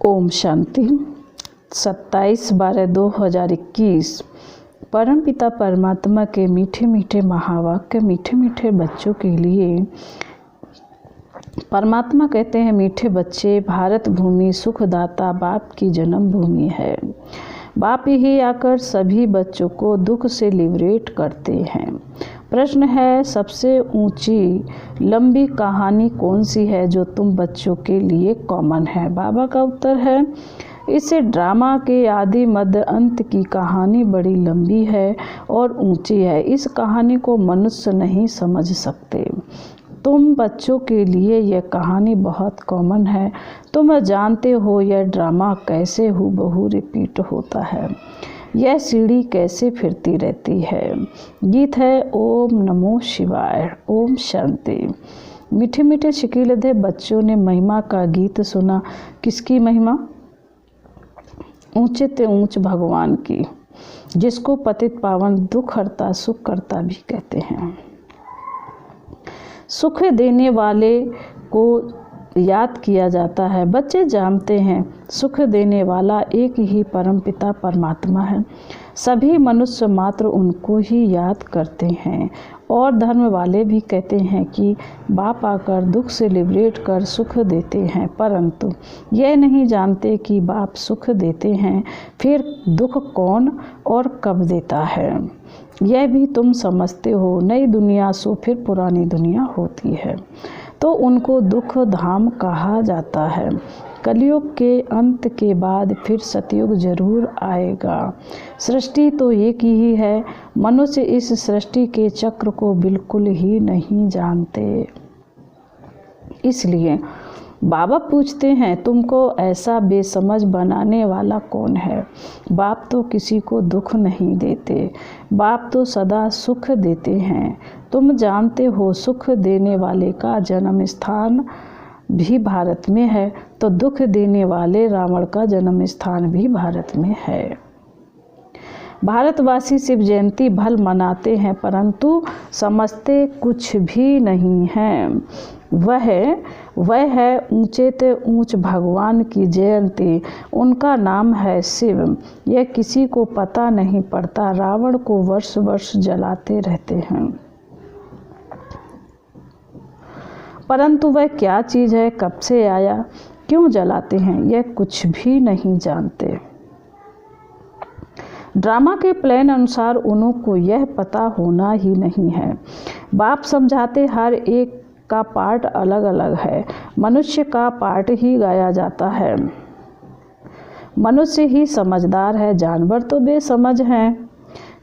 ओम शांति। 27/12/2021 परमपिता परमात्मा के मीठे मीठे महावाक्य मीठे मीठे बच्चों के लिए। परमात्मा कहते हैं, मीठे बच्चे, भारत भूमि सुखदाता बाप की जन्म भूमि है। बाप ही आकर सभी बच्चों को दुख से लिबरेट करते हैं। प्रश्न है, सबसे ऊंची लंबी कहानी कौन सी है जो तुम बच्चों के लिए कॉमन है? बाबा का उत्तर है, इसे ड्रामा के आदि मध्य अंत की कहानी बड़ी लंबी है और ऊंची है। इस कहानी को मनुष्य नहीं समझ सकते। तुम बच्चों के लिए यह कहानी बहुत कॉमन है। तुम जानते हो यह ड्रामा कैसे हूबहू रिपीट होता है, यह सीढ़ी कैसे फिरती रहती है। गीत है ओम नमो शिवाय। ओम शांति। मीठे मीठे शिकीलधे बच्चों ने महिमा का गीत सुना। किसकी महिमा? ऊंचे ते ऊंच भगवान की, जिसको पतित पावन दुख हरता सुख करता भी कहते हैं। सुख देने वाले को याद किया जाता है। बच्चे जानते हैं सुख देने वाला एक ही परमपिता परमात्मा है। सभी मनुष्य मात्र उनको ही याद करते हैं और धर्म वाले भी कहते हैं कि बाप आकर दुख से लिबरेट कर सुख देते हैं, परंतु यह नहीं जानते कि बाप सुख देते हैं, फिर दुख कौन और कब देता है। यह भी तुम समझते हो। नई दुनिया सो फिर पुरानी दुनिया होती है, तो उनको दुख धाम कहा जाता है। कलयुग के अंत के बाद फिर सतयुग जरूर आएगा। सृष्टि तो एक ही है, मनुष्य इस सृष्टि के चक्र को बिल्कुल ही नहीं जानते। इसलिए बाबा पूछते हैं, तुमको ऐसा बेसमझ बनाने वाला कौन है? बाप तो किसी को दुख नहीं देते, बाप तो सदा सुख देते हैं। तुम जानते हो सुख देने वाले का जन्म स्थान भी भारत में है, तो दुख देने वाले रावण का जन्म स्थान भी भारत में है। भारतवासी शिव जयंती भल मनाते हैं, परंतु समझते कुछ भी नहीं हैं। वह है ऊंचे ते ऊंच भगवान की जयंती। उनका नाम है शिव। यह किसी को पता नहीं पड़ता। रावण को वर्ष वर्ष जलाते रहते हैं, परंतु वह क्या चीज़ है, कब से आया, क्यों जलाते हैं, यह कुछ भी नहीं जानते। ड्रामा के प्लान अनुसार उनको यह पता होना ही नहीं है। बाप समझाते हर एक का पार्ट अलग अलग है। मनुष्य का पार्ट ही गाया जाता है। मनुष्य ही समझदार है, जानवर तो बेसमझ हैं।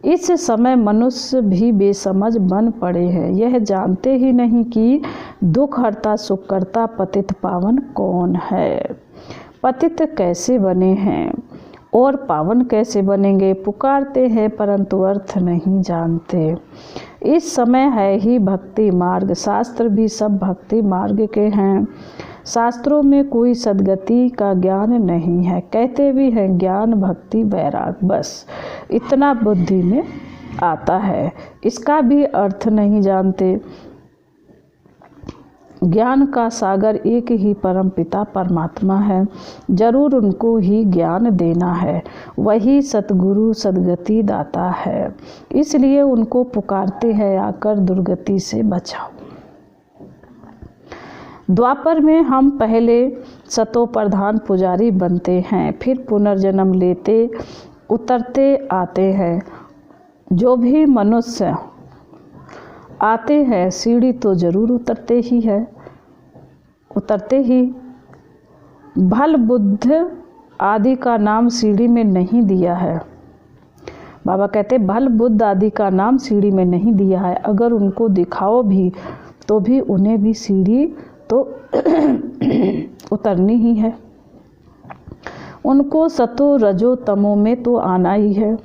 इस समय मनुष्य भी बेसमझ बन पड़े हैं। यह जानते ही नहीं कि दुख हरता सुख करता पतित पावन कौन है। पतित कैसे बने हैं और पावन कैसे बनेंगे? पुकारते हैं परंतु अर्थ नहीं जानते। इस समय है ही भक्ति मार्ग। शास्त्र भी सब भक्ति मार्ग के हैं। शास्त्रों में कोई सद्गति का ज्ञान नहीं है। कहते भी हैं ज्ञान भक्ति वैराग, बस इतना बुद्धि में आता है, इसका भी अर्थ नहीं जानते। ज्ञान का सागर एक ही परमपिता परमात्मा है, जरूर उनको ही ज्ञान देना है। वही सतगुरु सद्गति दाता है, इसलिए उनको पुकारते हैं, आकर दुर्गति से बचाओ। द्वापर में हम पहले सतो प्रधान पुजारी बनते हैं, फिर पुनर्जन्म लेते उतरते आते हैं। जो भी मनुष्य आते हैं सीढ़ी तो जरूर उतरते ही। भल बुद्ध आदि का नाम सीढ़ी में नहीं दिया है। बाबा कहते भल बुद्ध आदि का नाम सीढ़ी में नहीं दिया है। अगर उनको दिखाओ भी तो भी उन्हें भी सीढ़ी तो उतरनी ही है। उनको सतो रजो तमो में तो आना ही है।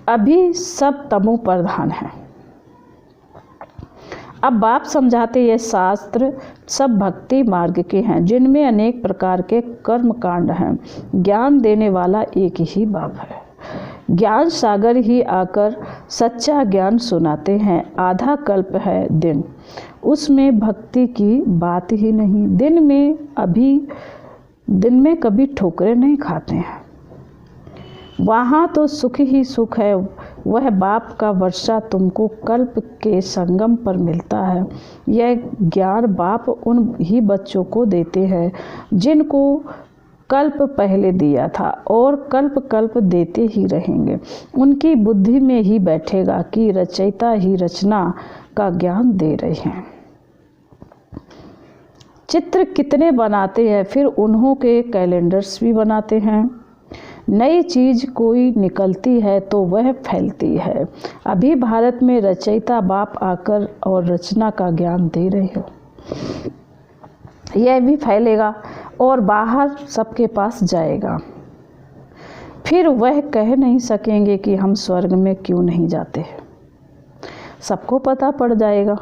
अभी सब तमो प्रधान है। अब बाप समझाते ये शास्त्र सब भक्ति मार्ग के हैं, जिनमें अनेक प्रकार के कर्म कांड हैं। ज्ञान देने वाला एक ही बाप है। ज्ञान सागर ही आकर सच्चा ज्ञान सुनाते हैं। आधा कल्प है दिन, उसमें भक्ति की बात ही नहीं। दिन में कभी ठोकरें नहीं खाते हैं, वहाँ तो सुख ही सुख है। वह बाप का वर्षा तुमको कल्प के संगम पर मिलता है। यह ज्ञान बाप उन ही बच्चों को देते हैं जिनको कल्प पहले दिया था और कल्प कल्प देते ही रहेंगे। उनकी बुद्धि में ही बैठेगा कि रचयिता ही रचना का ज्ञान दे रहे हैं। चित्र कितने बनाते हैं, फिर उन्हों के कैलेंडर्स भी बनाते हैं। नई चीज कोई निकलती है तो वह फैलती है। अभी भारत में रचयिता बाप आकर और रचना का ज्ञान दे रहे हो। यह भी फैलेगा और बाहर सबके पास जाएगा। फिर वह कह नहीं सकेंगे कि हम स्वर्ग में क्यों नहीं जाते। सबको पता पड़ जाएगा।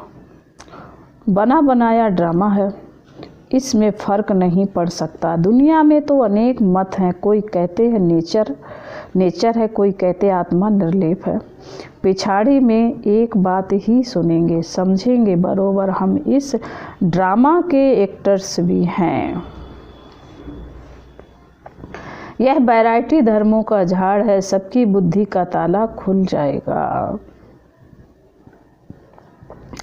बना बनाया ड्रामा है, इसमें फ़र्क नहीं पड़ सकता। दुनिया में तो अनेक मत हैं। कोई कहते हैं नेचर है, कोई कहते आत्मा निर्लेप है। पिछाड़ी में एक बात ही सुनेंगे, समझेंगे बरोबर हम इस ड्रामा के एक्टर्स भी हैं। यह वैरायटी धर्मों का झाड़ है, सबकी बुद्धि का ताला खुल जाएगा।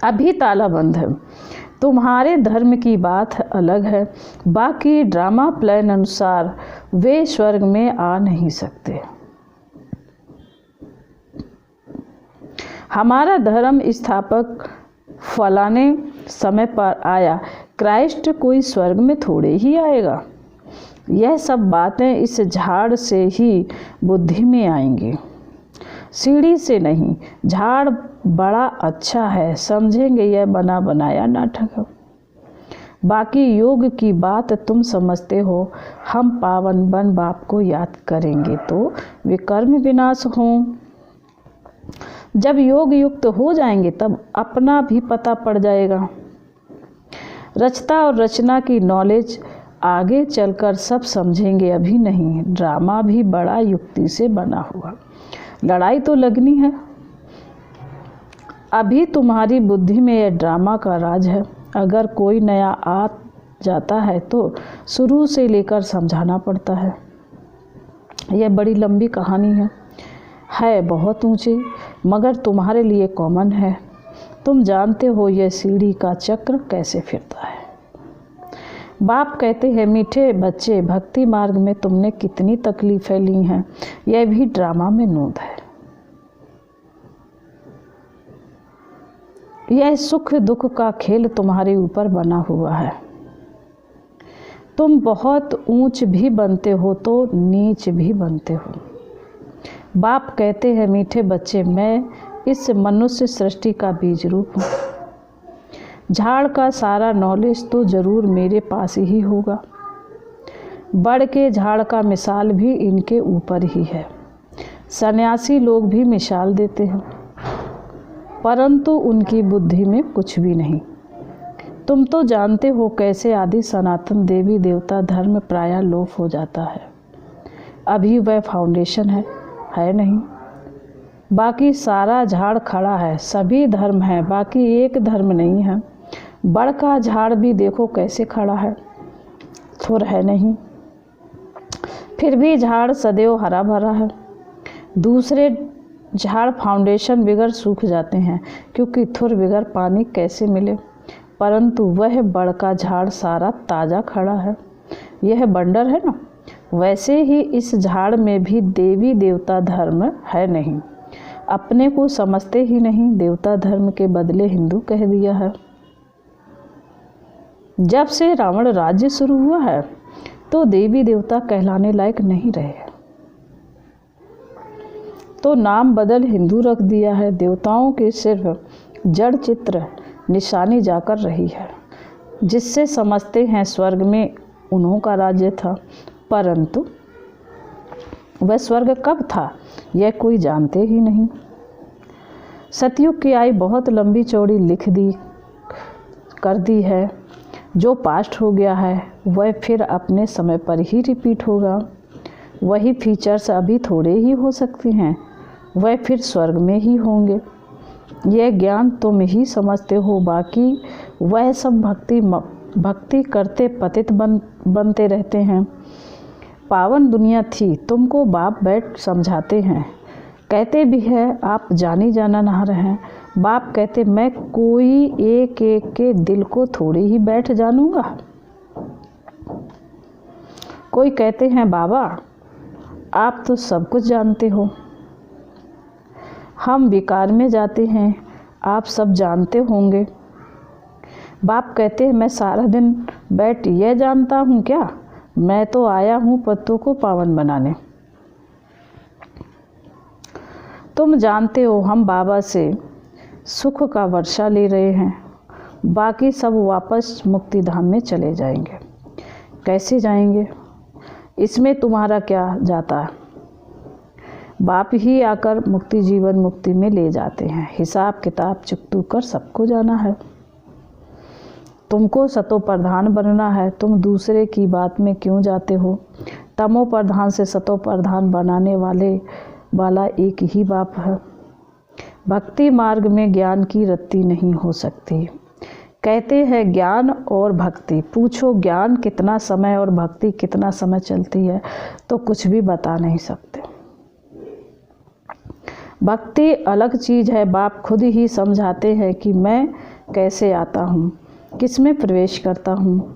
अभी ताला बंद है। तुम्हारे धर्म की बात अलग है, बाकी ड्रामा प्लान अनुसार वे स्वर्ग में आ नहीं सकते। हमारा धर्म स्थापक फलाने समय पर आया, क्राइस्ट कोई स्वर्ग में थोड़े ही आएगा। यह सब बातें इस झाड़ से ही बुद्धि में आएंगी, सीढ़ी से नहीं। झाड़ बड़ा अच्छा है, समझेंगे यह बना बनाया नाटक है। बाकी योग की बात तुम समझते हो। हम पावन बन बाप को याद करेंगे तो विकर्म विनाश हों। जब योग युक्त हो जाएंगे तब अपना भी पता पड़ जाएगा। रचता और रचना की नॉलेज आगे चलकर सब समझेंगे, अभी नहीं। ड्रामा भी बड़ा युक्ति से बना हुआ। लड़ाई तो लगनी है। अभी तुम्हारी बुद्धि में यह ड्रामा का राज है। अगर कोई नया आ जाता है तो शुरू से लेकर समझाना पड़ता है। यह बड़ी लंबी कहानी है बहुत ऊंची, मगर तुम्हारे लिए कॉमन है। तुम जानते हो यह सीढ़ी का चक्र कैसे फिरता है। बाप कहते हैं, मीठे बच्चे, भक्ति मार्ग में तुमने कितनी तकलीफ़ें ली हैं, यह भी ड्रामा में नोट है। यह सुख दुख का खेल तुम्हारे ऊपर बना हुआ है। तुम बहुत ऊंच भी बनते हो तो नीच भी बनते हो। बाप कहते हैं, मीठे बच्चे, मैं इस मनुष्य सृष्टि का बीज रूप हूँ। झाड़ का सारा नॉलेज तो ज़रूर मेरे पास ही होगा। बढ़ के झाड़ का मिसाल भी इनके ऊपर ही है। सन्यासी लोग भी मिसाल देते हैं, परंतु उनकी बुद्धि में कुछ भी नहीं। तुम तो जानते हो कैसे आदि सनातन देवी देवता धर्म प्रायः लोप हो जाता है। अभी वह फाउंडेशन है नहीं। बाकी सारा झाड़ खड़ा है। सभी धर्म है, बाकी एक धर्म नहीं है। बड़ का झाड़ भी देखो कैसे खड़ा है, थुर है नहीं, फिर भी झाड़ सदैव हरा भरा है। दूसरे झाड़ फाउंडेशन बिगड़ सूख जाते हैं, क्योंकि थुर बिगड़ पानी कैसे मिले, परंतु वह बड़ का झाड़ सारा ताज़ा खड़ा है। यह बंडर है ना। वैसे ही इस झाड़ में भी देवी देवता धर्म है नहीं। अपने को समझते ही नहीं, देवता धर्म के बदले हिंदू कह दिया है। जब से रावण राज्य शुरू हुआ है तो देवी देवता कहलाने लायक नहीं रहे, तो नाम बदल हिंदू रख दिया है। देवताओं के सिर्फ जड़ चित्र निशानी जाकर रही है, जिससे समझते हैं स्वर्ग में उन्हों का राज्य था, परंतु वह स्वर्ग कब था यह कोई जानते ही नहीं। सतयुग की आई बहुत लंबी चौड़ी लिख दी कर दी है। जो पास्ट हो गया है वह फिर अपने समय पर ही रिपीट होगा। वही फीचर्स अभी थोड़े ही हो सकते हैं, वह फिर स्वर्ग में ही होंगे। यह ज्ञान तुम ही समझते हो, बाकी वह सब भक्ति करते पतित बनते रहते हैं। पावन दुनिया थी, तुमको बाप बैठ समझाते हैं, कहते भी है आप जानी जाना नहा रहे हैं। बाप कहते मैं कोई एक एक के दिल को थोड़ी ही बैठ जानूंगा। कोई कहते हैं बाबा आप तो सब कुछ जानते हो, हम विकार में जाते हैं, आप सब जानते होंगे। बाप कहते हैं मैं सारा दिन बैठ यह जानता हूँ क्या, मैं तो आया हूँ पत्तों को पावन बनाने। तुम जानते हो हम बाबा से सुख का वर्षा ले रहे हैं, बाकी सब वापस मुक्ति धाम में चले जाएंगे। कैसे जाएंगे, इसमें तुम्हारा क्या जाता है। बाप ही आकर मुक्ति जीवन मुक्ति में ले जाते हैं। हिसाब किताब चुकतू कर सबको जाना है। तुमको सतो प्रधान बनना है, तुम दूसरे की बात में क्यों जाते हो। तमो प्रधान से सतो प्रधान बनाने वाला एक ही बाप है। भक्ति मार्ग में ज्ञान की रत्ती नहीं हो सकती। कहते हैं ज्ञान और भक्ति, पूछो ज्ञान कितना समय और भक्ति कितना समय चलती है तो कुछ भी बता नहीं सकते। भक्ति अलग चीज़ है। बाप खुद ही समझाते हैं कि मैं कैसे आता हूँ, किस में प्रवेश करता हूँ।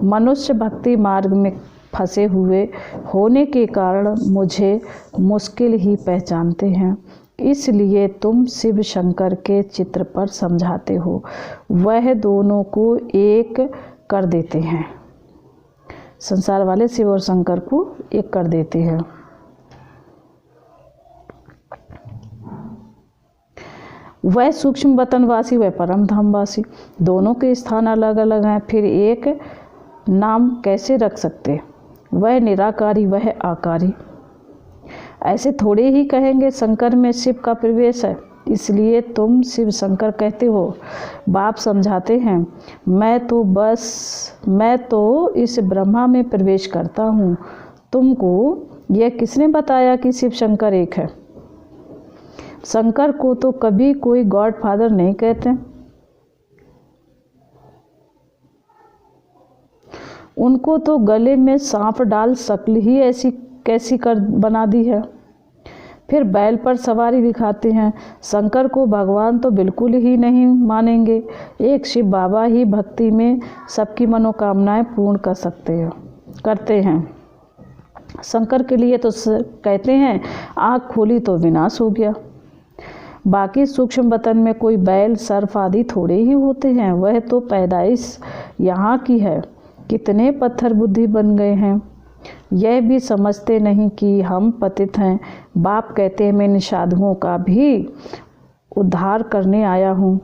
मनुष्य भक्ति मार्ग में फंसे हुए होने के कारण मुझे मुश्किल ही पहचानते हैं, इसलिए तुम शिव शंकर के चित्र पर समझाते हो। वह दोनों को एक कर देते हैं। संसार वाले शिव और शंकर को एक कर देते हैं। वह सूक्ष्म वतनवासी, वह परम धामवासी, दोनों के स्थान अलग अलग हैं, फिर एक नाम कैसे रख सकते। वह निराकारी, वह आकारी। ऐसे थोड़े ही कहेंगे शंकर में शिव का प्रवेश है, इसलिए तुम शिव शंकर कहते हो। बाप समझाते हैं मैं तो इस ब्रह्मा में प्रवेश करता हूँ। तुमको यह किसने बताया कि शिव शंकर एक है। शंकर को तो कभी कोई गॉड फादर नहीं कहते, उनको तो गले में सांप डाल शक्ल ही ऐसी कैसी कर बना दी है। फिर बैल पर सवारी दिखाते हैं। शंकर को भगवान तो बिल्कुल ही नहीं मानेंगे। एक शिव बाबा ही भक्ति में सबकी मनोकामनाएं पूर्ण करते हैं। शंकर के लिए तो कहते हैं आँख खोली तो विनाश हो गया। बाकी सूक्ष्म वतन में कोई बैल सर्प आदि थोड़े ही होते हैं, वह तो पैदाइश यहाँ की है। कितने पत्थर बुद्धि बन गए हैं, यह भी समझते नहीं कि हम पतित हैं। बाप कहते हैं मैं इन साधुओं का भी उद्धार करने आया हूँ।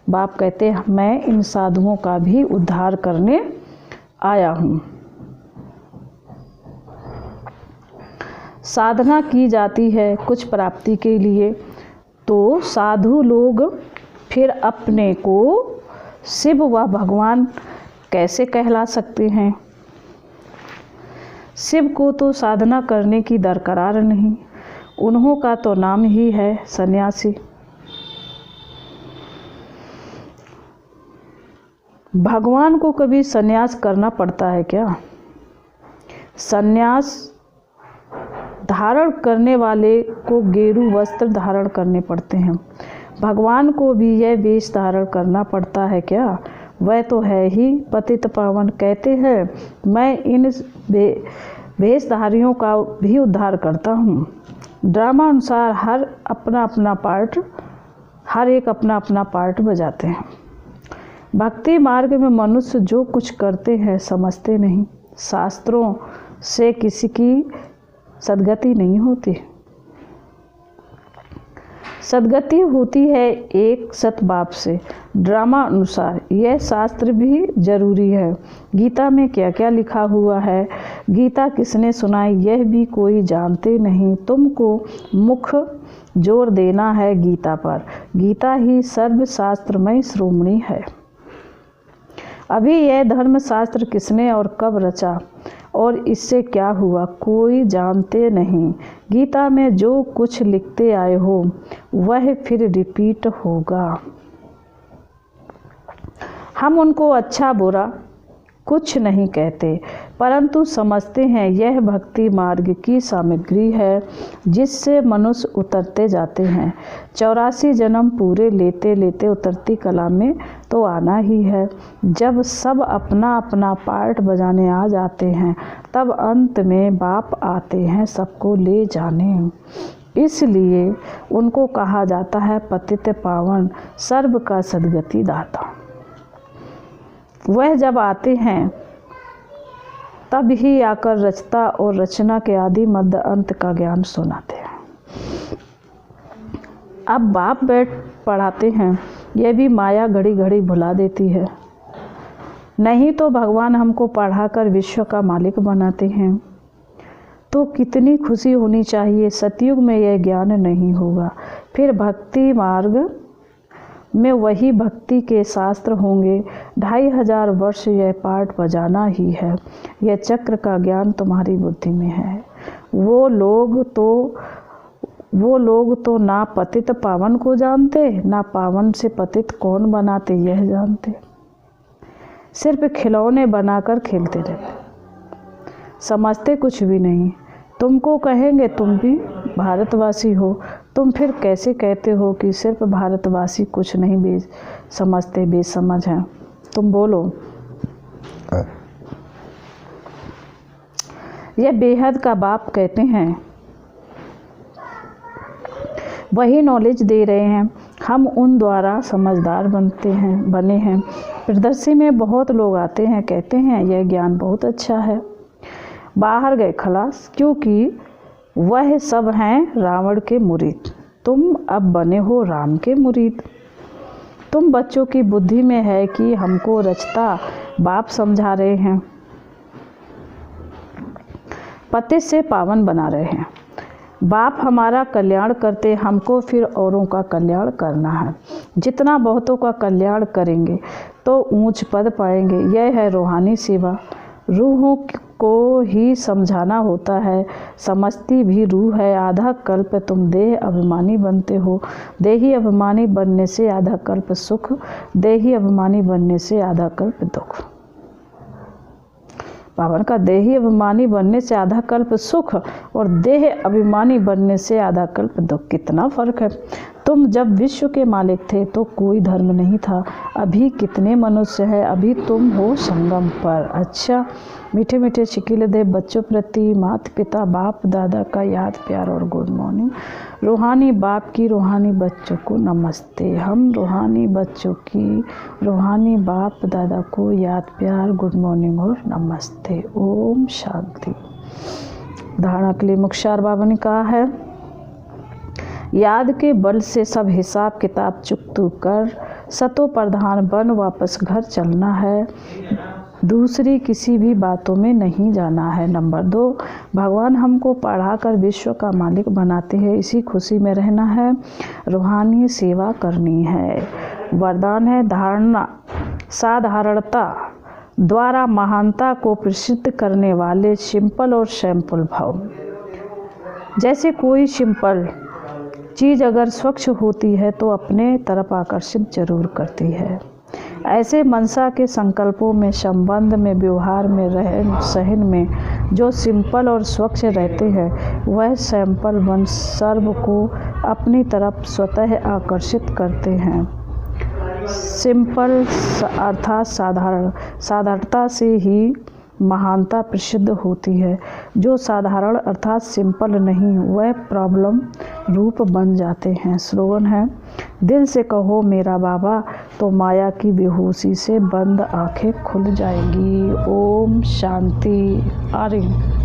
बाप कहते हैं मैं इन साधुओं का भी उद्धार करने आया हूँ। साधना की जाती है कुछ प्राप्ति के लिए, तो साधु लोग फिर अपने को शिव व भगवान कैसे कहला सकते हैं। शिव को तो साधना करने की दरकार नहीं, उन्हों का तो नाम ही है सन्यासी। भगवान को कभी सन्यास करना पड़ता है क्या। सन्यास धारण करने वाले को गेरू वस्त्र धारण करने पड़ते हैं, भगवान को भी यह वेश धारण करना पड़ता है क्या। वह तो है ही पतित पावन। कहते हैं मैं इन वेशधारियों का भी उद्धार करता हूँ। ड्रामा अनुसार हर एक अपना अपना पार्ट बजाते हैं। भक्ति मार्ग में मनुष्य जो कुछ करते हैं समझते नहीं। शास्त्रों से किसी की सद्गति नहीं होती। सद्गति होती है एक सत बाप से। ड्रामा अनुसार यह शास्त्र भी जरूरी है। गीता में क्या क्या लिखा हुआ है, गीता किसने सुनाई, यह भी कोई जानते नहीं। तुमको मुख जोर देना है गीता पर। गीता ही सर्वशास्त्रमय श्रोमणी है। अभी यह धर्मशास्त्र किसने और कब रचा और इससे क्या हुआ कोई जानते नहीं। गीता में जो कुछ लिखते आए हो वह फिर रिपीट होगा। हम उनको अच्छा बुरा कुछ नहीं कहते, परंतु समझते हैं यह भक्ति मार्ग की सामग्री है जिससे मनुष्य उतरते जाते हैं। 84 जन्म पूरे लेते लेते उतरती कला में तो आना ही है। जब सब अपना अपना पार्ट बजाने आ जाते हैं तब अंत में बाप आते हैं सबको ले जाने। इसलिए उनको कहा जाता है पतित पावन सर्व का सद्गति दाता। वह जब आते हैं तब ही आकर रचता और रचना के आदि मध्य अंत का ज्ञान सुनाते हैं। अब बाप बैठ पढ़ाते हैं, यह भी माया घड़ी घड़ी भुला देती है। नहीं तो भगवान हमको पढ़ाकर विश्व का मालिक बनाते हैं तो कितनी खुशी होनी चाहिए। सतयुग में यह ज्ञान नहीं होगा, फिर भक्ति मार्ग में वही भक्ति के शास्त्र होंगे। 2500 वर्ष यह पाठ बजाना ही है। यह चक्र का ज्ञान तुम्हारी बुद्धि में है। वो लोग तो ना पतित पावन को जानते, ना पावन से पतित कौन बनाते यह जानते। सिर्फ खिलौने बनाकर खेलते रहते, समझते कुछ भी नहीं। तुमको कहेंगे तुम भी भारतवासी हो, तुम फिर कैसे कहते हो कि सिर्फ भारतवासी कुछ नहीं समझते, बेसमझ हैं। तुम बोलो। यह बेहद का बाप कहते हैं, वही नॉलेज दे रहे हैं। हम उन द्वारा समझदार बने हैं। प्रदर्शनी में बहुत लोग आते हैं, कहते हैं यह ज्ञान बहुत अच्छा है, बाहर गए खलास, क्योंकि वह सब हैं रावण के मुरीद। तुम अब बने हो राम के मुरीद। तुम बच्चों की बुद्धि में है कि हमको रचता बाप समझा रहे हैं, पतित से पावन बना रहे हैं। बाप हमारा कल्याण करते, हमको फिर औरों का कल्याण करना है। जितना बहुतों का कल्याण करेंगे तो ऊंच पद पाएंगे। यह है रूहानी सेवा। रूहों को ही समझाना होता है, समझती भी रूह है। आधा कल्प तुम देह अभिमानी बनते हो। देही अभिमानी बनने से आधा कल्प सुख, देही अभिमानी बनने से आधा कल्प दुख। पावन का देही अभिमानी बनने से आधा कल्प सुख और देह अभिमानी बनने से आधा कल्प दुख। कितना फर्क है। तुम जब विश्व के मालिक थे तो कोई धर्म नहीं था। अभी कितने मनुष्य हैं, अभी तुम हो संगम पर। अच्छा, मीठे मीठे शिकिल दे बच्चों प्रति माता पिता बाप दादा का याद प्यार और गुड मॉर्निंग। रूहानी बाप की रूहानी बच्चों को नमस्ते। हम रूहानी बच्चों की रूहानी बाप दादा को याद प्यार गुड मॉर्निंग और नमस्ते। ओम शांति। धारणा के लिए मुख्तार बाबा ने कहा है, याद के बल से सब हिसाब किताब चुकतू कर सतो प्रधान बन वापस घर चलना है। दूसरी किसी भी बातों में नहीं जाना है। नंबर 2, भगवान हमको पढ़ाकर विश्व का मालिक बनाते हैं, इसी खुशी में रहना है, रूहानी सेवा करनी है। वरदान है धारणा साधारणता द्वारा महानता को प्रसिद्ध करने वाले सिंपल और सैंपल भाव। जैसे कोई सिंपल चीज़ अगर स्वच्छ होती है तो अपने तरफ आकर्षित जरूर करती है। ऐसे मनसा के संकल्पों में, संबंध में, व्यवहार में, रहन सहन में जो सिंपल और स्वच्छ रहते हैं वह सैंपल वन सर्व को अपनी तरफ स्वतः आकर्षित करते हैं। सिंपल अर्थात साधारणता से ही महानता प्रसिद्ध होती है। जो साधारण अर्थात सिंपल नहीं वह प्रॉब्लम रूप बन जाते हैं। स्लोगन है, दिल से कहो मेरा बाबा तो माया की बेहोशी से बंद आंखें खुल जाएंगी। ओम शांति। आर्य।